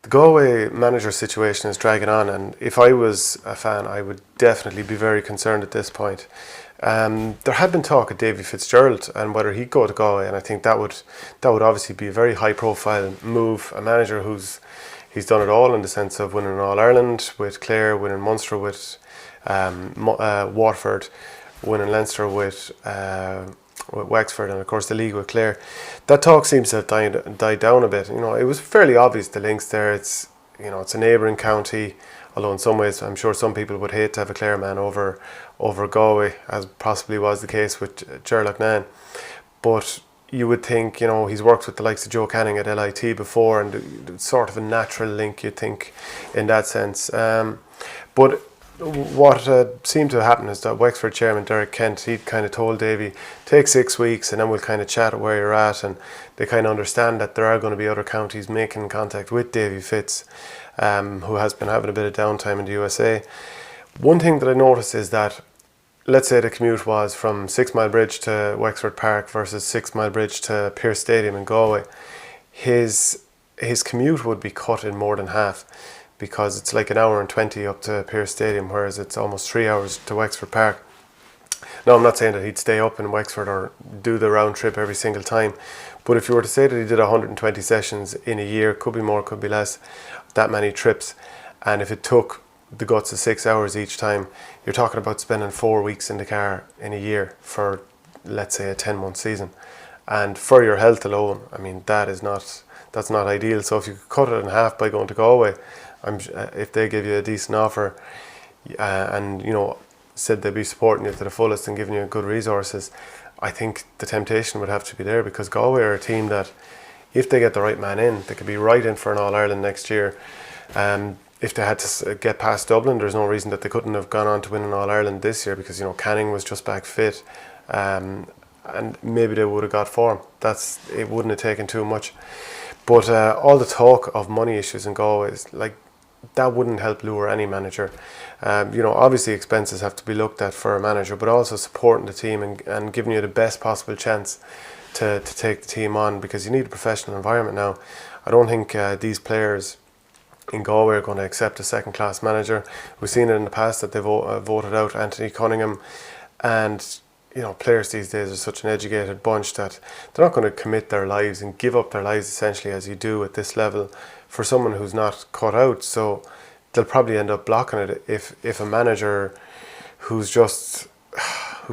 The Galway manager situation is dragging on, and if I was a fan, I would definitely be very concerned at this point. There had been talk of Davy Fitzgerald and whether he'd go to Galway, and I think that would obviously be a very high profile move. A manager he's done it all in the sense of winning All Ireland with Clare, winning Munster with Waterford, winning Leinster with Wexford, and of course the league with Clare. That talk seems to have died down a bit. It was fairly obvious the links there. It's a neighbouring county, although in some ways I'm sure some people would hate to have a Clare man over Galway, as possibly was the case with Gerlach Nan. But you would think, he's worked with the likes of Joe Canning at LIT before, and it's sort of a natural link, you'd think, in that sense. But what seemed to happen is that Wexford chairman Derek Kent, he'd kind of told Davy, take 6 weeks and then we'll kind of chat where you're at, and they kind of understand that there are going to be other counties making contact with Davy Fitz, who has been having a bit of downtime in the USA. One thing that I noticed is that, let's say the commute was from 6 Mile Bridge to Wexford Park versus 6 Mile Bridge to Pearse Stadium in Galway, his commute would be cut in more than half, because it's like 1 hour and 20 up to Pearse Stadium, whereas it's almost 3 hours to Wexford Park. Now, I'm not saying that he'd stay up in Wexford or do the round trip every single time, but if you were to say that he did 120 sessions in a year, could be more, could be less, that many trips, and if it took the guts of 6 hours each time, you're talking about spending 4 weeks in the car in a year for, let's say, a 10-month season. And for your health alone, I mean, that's not ideal. So if you could cut it in half by going to Galway, if they give you a decent offer, and said they'd be supporting you to the fullest and giving you good resources, I think the temptation would have to be there, because Galway are a team that, if they get the right man in, they could be right in for an All-Ireland next year. If they had to get past Dublin, there's no reason that they couldn't have gone on to win an All-Ireland this year, because Canning was just back fit, and maybe they would have got form. It wouldn't have taken too much. But all the talk of money issues in Galway is that wouldn't help lure any manager. Obviously expenses have to be looked at for a manager, but also supporting the team and giving you the best possible chance to take the team on, because you need a professional environment now. I don't think these players in Galway are going to accept a second-class manager. We've seen it in the past that they've voted out Anthony Cunningham, and players these days are such an educated bunch that they're not going to commit their lives and give up their lives essentially as you do at this level for someone who's not cut out. So they'll probably end up blocking it if a manager who's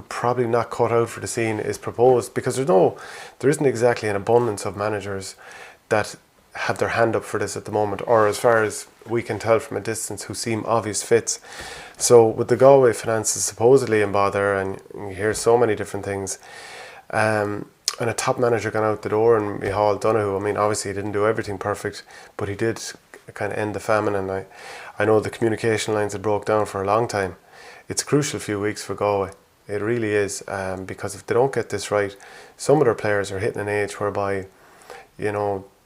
probably not cut out for the scene is proposed, because there isn't exactly an abundance of managers that have their hand up for this at the moment, or as far as we can tell from a distance, who seem obvious fits. So with the Galway finances supposedly in bother, and you hear so many different things, and a top manager gone out the door, and Micheál Donoghue, I mean, obviously he didn't do everything perfect, but he did kind of end the famine, and I know the communication lines had broke down for a long time. It's a crucial few weeks for Galway. It really is, because if they don't get this right, some of their players are hitting an age whereby,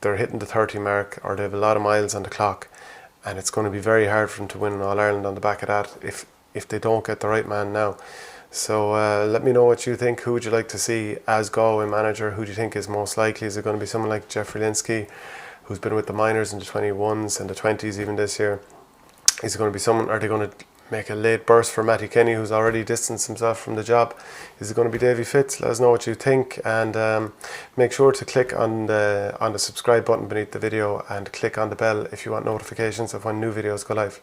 they're hitting the 30 mark, or they have a lot of miles on the clock, and it's going to be very hard for them to win an All-Ireland on the back of that if they don't get the right man now. So let me know what you think. Who would you like to see as Galway manager? Who do you think is most likely? Is it going to be someone like Jeffrey Linsky, who's been with the minors in the 21s and the 20s even this year? Is it going to be someone, are they going to make a late burst for Matty Kenny, who's already distanced himself from the job? Is it going to be Davy Fitz? Let us know what you think, and make sure to click on the subscribe button beneath the video and click on the bell if you want notifications of when new videos go live.